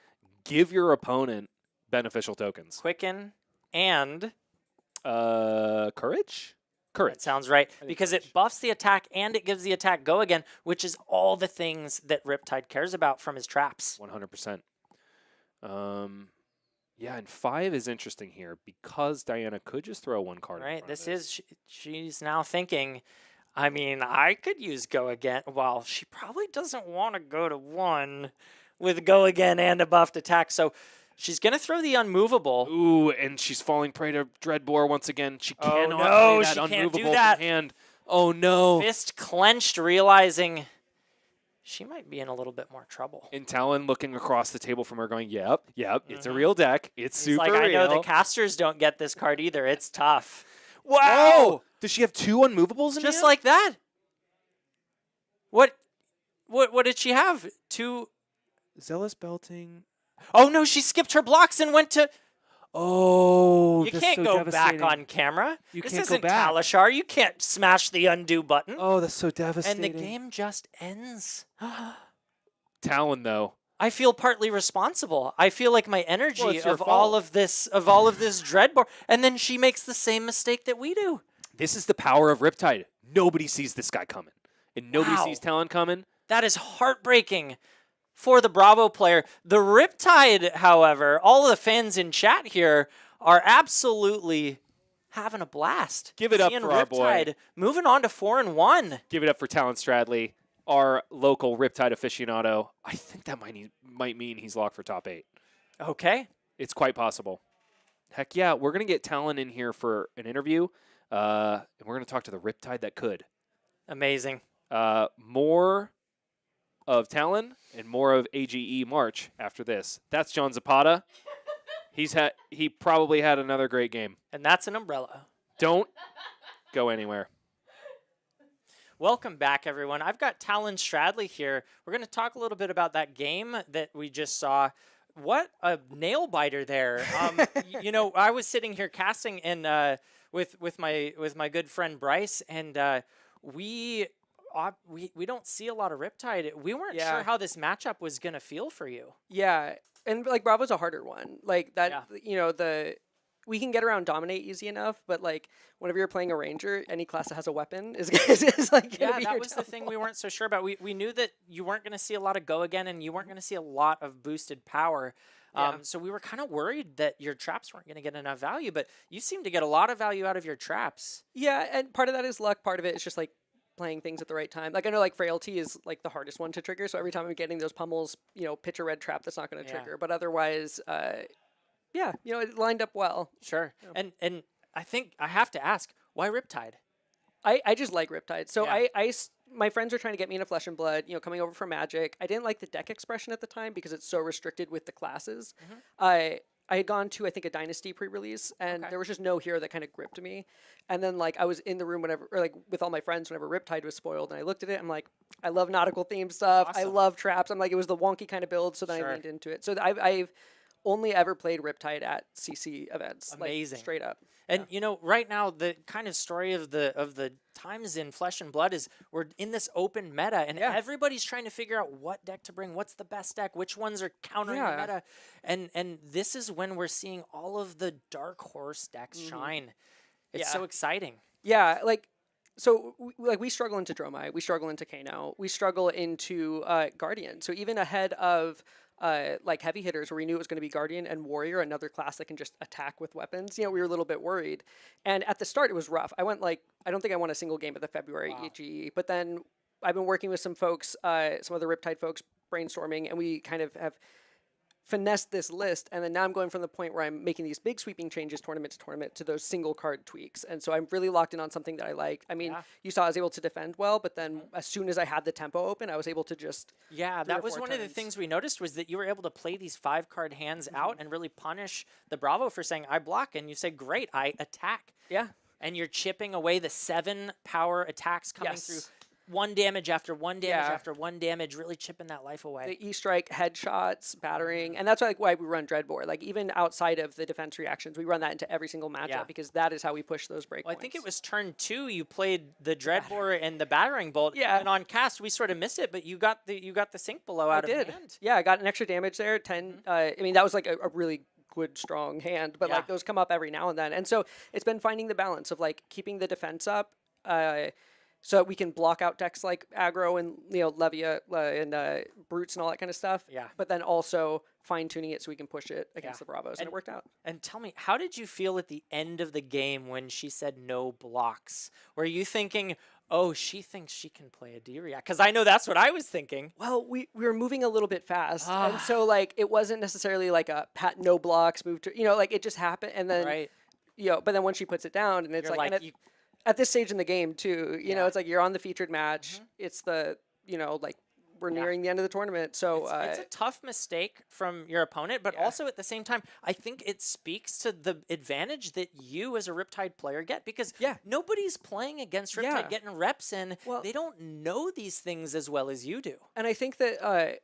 give your opponent beneficial tokens. Quicken and courage. That sounds right because it buffs the attack and it gives the attack go again, which is all the things that Riptide cares about from his traps. 100%. Yeah, and 5 is interesting here because Diana could just throw 1 card. Right. She's now thinking, I mean, I could use go again. Well, she probably doesn't want to go to 1 with go again and a buffed attack. So she's going to throw the unmovable. Ooh, and she's falling prey to Dreadbore once again. She cannot play that unmovable from hand. Oh, no. Fist clenched, realizing she might be in a little bit more trouble. And Talon looking across the table from her going, yep, it's a real deck. It's He's super like, real. I know the casters don't get this card either. It's tough. Wow! Whoa! Does she have 2 unmovables in Just hand? like that? What did she have? 2... Zealous Belting. Oh, no, she skipped her blocks and went to... Oh, you can't go back on camera. This isn't Talishar. You can't smash the undo button. Oh, that's so devastating. And the game just ends. Talon, though. I feel partly responsible. I feel like my energy of all of this Dreadbore, and then she makes the same mistake that we do. This is the power of Riptide. Nobody sees this guy coming, and nobody sees Talon coming. That is heartbreaking for the Bravo player. The Riptide, however, all of the fans in chat here are absolutely having a blast. Give it up for our boy. Moving on to 4-1. Give it up for Talon Stradley, our local Riptide aficionado. I think that might mean he's locked for top 8. Okay. It's quite possible. Heck yeah, we're going to get Talon in here for an interview, and we're going to talk to the Riptide that could. Amazing. More of Talon and more of AGE March after this. That's John Zapata. He probably had another great game. And that's an umbrella. Don't go anywhere. Welcome back, everyone. I've got Talon Stradley here. We're going to talk a little bit about that game that we just saw. What a nail biter there. I was sitting here casting and with my good friend Bryce, and we don't see a lot of Riptide. We weren't sure how this matchup was going to feel for you. Yeah, and like Bravo's a harder one. Like that, we can get around dominate easy enough, but like whenever you're playing a ranger, any class that has a weapon is like gonna Yeah, be that your was the thing we downfall. weren't so sure about. We knew that you weren't going to see a lot of go again, and you weren't going to see a lot of boosted power. Yeah. So we were kind of worried that your traps weren't going to get enough value, but you seem to get a lot of value out of your traps. Yeah, and part of that is luck. Part of it is just like playing things at the right time. Like I know like frailty is like the hardest one to trigger. So every time I'm getting those pummels, pitch a red trap that's not going to Yeah. trigger. But otherwise, yeah, it lined up well. Sure. And I think I have to ask, why Riptide? I just like Riptide. So Yeah. my friends were trying to get me into Flesh and Blood, coming over from Magic. I didn't like the deck expression at the time because it's so restricted with the classes. I had gone to, I think, a Dynasty pre-release, and Okay. there was just no hero that kind of gripped me. And then, like, I was in the room with all my friends whenever Riptide was spoiled, and I looked at it, I'm like, I love nautical themed stuff. I Awesome. love traps. I'm like, it was the wonky kind of build, so then Sure. I leaned into it. So I've only ever played Riptide at CC events. Amazing. Like, straight up. And right now the kind of story of the times in Flesh and Blood is we're in this open meta, and Yeah. everybody's trying to figure out what deck to bring, what's the best deck, which ones are countering the Yeah. meta, and this is when we're seeing all of the dark horse decks shine. It's Yeah. so exciting. Yeah, so we struggle into Dromai, we struggle into Kano, we struggle into Guardian. So even ahead of like heavy hitters, where we knew it was going to be Guardian and Warrior, another class that can just attack with weapons. We were a little bit worried, and at the start it was rough. I don't think I won a single game at the February EGE, but then I've been working with some folks, some other Riptide folks, brainstorming, and we kind of have finessed this list, and then now I'm going from the point where I'm making these big sweeping changes tournament to tournament to those single card tweaks. And so I'm really locked in on something that I like. I mean, Yeah. you saw I was able to defend well, but then as soon as I had the tempo open, I was able to just Yeah, 3 that or was 4 one of the turns. things we noticed was that you were able to play these 5-card hands out and really punish the Bravo for saying, I block. And you say, great, I attack. Yeah. And you're chipping away the 7 power attacks coming Yes. through. 1 damage after 1 damage Yeah. after 1 damage, really chipping that life away. The E-strike, headshots, battering, and that's why we run Dreadbore. Like even outside of the defense reactions, we run that into every single matchup Yeah. because that is how we push those breakpoints. Well, I think it was turn 2. You played the Dreadbore and the battering bolt. Yeah. And on cast, we sort of missed it, but you got the sink below out I did. of hand. Yeah, I got an extra damage there. 10. I mean, that was like a really good, strong hand, but Yeah. like those come up every now and then. And so it's been finding the balance of like keeping the defense up, so that we can block out decks like aggro and Levia and brutes and all that kind of stuff. Yeah. But then also fine tuning it so we can push it against Yeah. the Bravos, and it worked out. And tell me, how did you feel at the end of the game when she said no blocks? Were you thinking, oh, she thinks she can play a D-React? Because I know that's what I was thinking. Well, we were moving a little bit fast, and Ah. so like it wasn't necessarily like a pat no blocks move to like it just happened, and then Right. but then once she puts it down, and it's You're like, like, and at this stage in the game too, you know, Yeah. it's like you're on the featured match. It's the like we're nearing the end of the tournament, so it's a tough mistake from your opponent, but also at the same time, I think it speaks to the advantage that you as a Riptide player get because nobody's playing against Riptide Yeah. getting reps in. Well- They don't know these things as well as you do. and I think that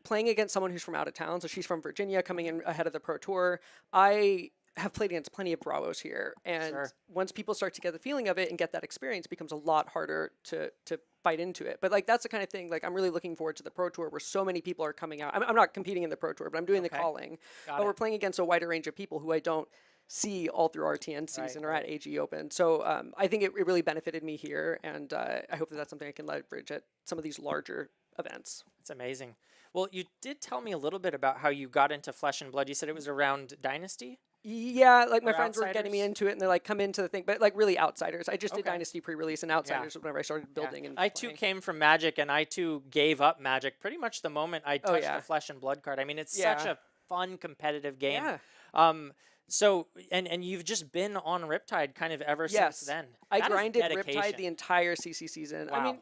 playing against someone who's from out of town, so she's from Virginia, coming in ahead of the Pro Tour, I have played against plenty of Bravos here, and Sure. once people start to get the feeling of it and get that experience, it becomes a lot harder to fight into it. But like that's the kind of thing, like I'm really looking forward to the Pro Tour where so many people are coming out. I'm not competing in the Pro Tour, but I'm doing the Okay. calling. Got But it. we're playing against a wider range of people who I don't see all through RTN season or at AG Open. So I think it really benefited me here, and I hope that that's something I can leverage at some of these larger events. It's amazing. Well, you did tell me a little bit about how you got into Flesh and Blood. You said it was around Dynasty? Yeah, like my Or friends were getting me outsiders? into it, and they're like, come into the thing, but like really outsiders. I just did Okay. Dynasty pre-release, and outsiders was whenever I started building. And I too playing. came from Magic, and I too gave up Magic pretty much the moment I touched yeah. the Flesh and Blood card. I mean, it's Yeah. such a fun competitive game. Yeah. So and you've just been on Riptide kind of ever Yes. since then. I That is grinded Riptide dedication. the entire CC season. I Wow. mean,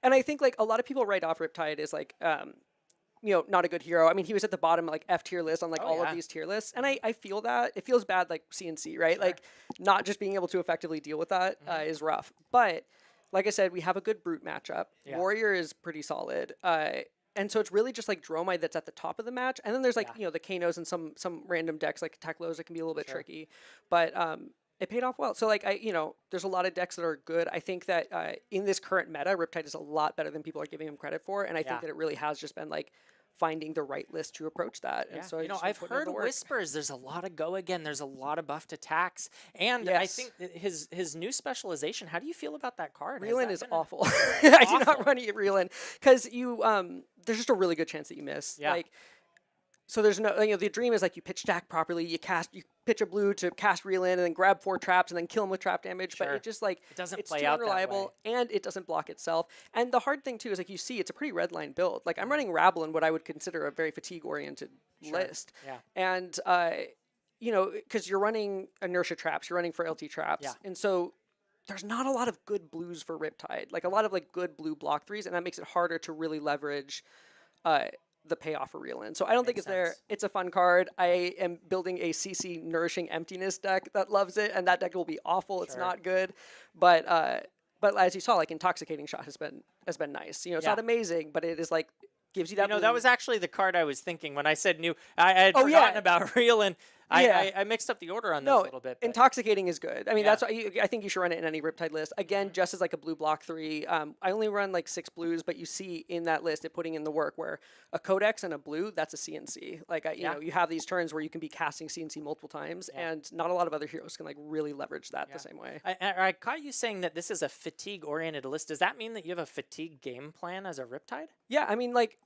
and I think like a lot of people write off Riptide as like, not a good hero. I mean, he was at the bottom like F tier list on like all yeah. of these tier lists, and I feel that it feels bad like CNC, right? Like not just being able to effectively deal with that is rough. But like I said, we have a good brute matchup. Yeah. Warrior is pretty solid. And so it's really just like Dromai that's at the top of the match, and then there's like the Kanos and some random decks like Teklos that can be a little bit tricky, but it paid off well. So like there's a lot of decks that are good. I think that in this current meta, Riptide is a lot better than people are giving him credit for, and I think that it really has just been like finding the right list to approach that. Yeah. And so You know, just been I've putting in heard the work. whispers. There's a lot of go again. There's a lot of buffed attacks, and I Yes. think that his new specialization. How do you feel about that card? Has Reelin that is been awful. I do Awful. not run it Reelin because you there's just a really good chance that you miss. Yeah. Like, so there's no, the dream is like you pitch stack properly, you pitch a blue to cast Reelin and then grab 4 traps and then kill him with trap damage. But Sure. it just like It doesn't it's play too out that unreliable and it doesn't block itself. And the hard thing too is like you see it's a pretty red line build. Like I'm running Rabble in what I would consider a very fatigue oriented list. Yeah. And because you're running inertia traps, you're running frailty traps, Yeah. and so there's not a lot of good blues for Riptide, like a lot of like good blue block 3s, and that makes it harder to really leverage the payoff for Reelin. So I don't think Makes it's there. sense. It's a fun card. I am building a CC Nourishing Emptiness deck that loves it, and that deck will be awful. It's Sure. not good, but as you saw, like Intoxicating Shot has been nice. It's Yeah. not amazing, but it is like gives you that. That blue. was actually the card I was thinking when I said new. I had Oh, forgotten yeah. about Reelin. Yeah. I mixed up the order on No, those a little bit. But Intoxicating is good. I mean, Yeah. that's why I think you should run it in any Riptide list. Again, just as like a blue block 3. I only run like 6 blues, but you see in that list it putting in the work where a Codex and a blue, that's a CNC. Like, you have these turns where you can be casting CNC multiple times, and not a lot of other heroes can like really leverage that the same way. I caught you saying that this is a fatigue-oriented list. Does that mean that you have a fatigue game plan as a Riptide? Yeah, I mean, like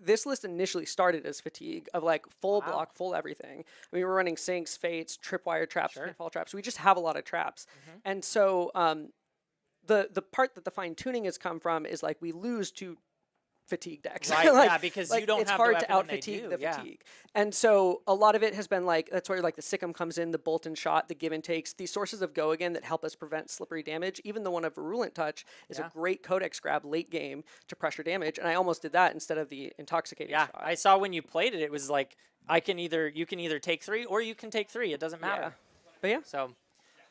this list initially started as fatigue of like full block, full everything. I mean, we're running sinks, fates, tripwire traps, pitfall traps. We just have a lot of traps, and so the part that the fine tuning has come from is like we lose to fatigue decks. Right, like, yeah, because like, you don't it's have the hard weapon to out and they fatigue do, the yeah. fatigue. And so a lot of it has been like that's where like the Sikkim comes in, the bolt and shot, the give and takes, these sources of go again that help us prevent slippery damage. Even the one of Virulent Touch is a great codex grab late game to pressure damage, and I almost did that instead of the intoxicating shot. I saw when you played it, it was like you can either take 3 or you can take 3. It doesn't matter. Yeah. But yeah. So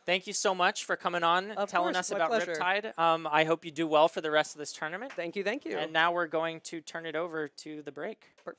thank you so much for coming on, telling course, us my about pleasure. Riptide. I hope you do well for the rest of this tournament. Thank you. And now we're going to turn it over to the break. Perfect.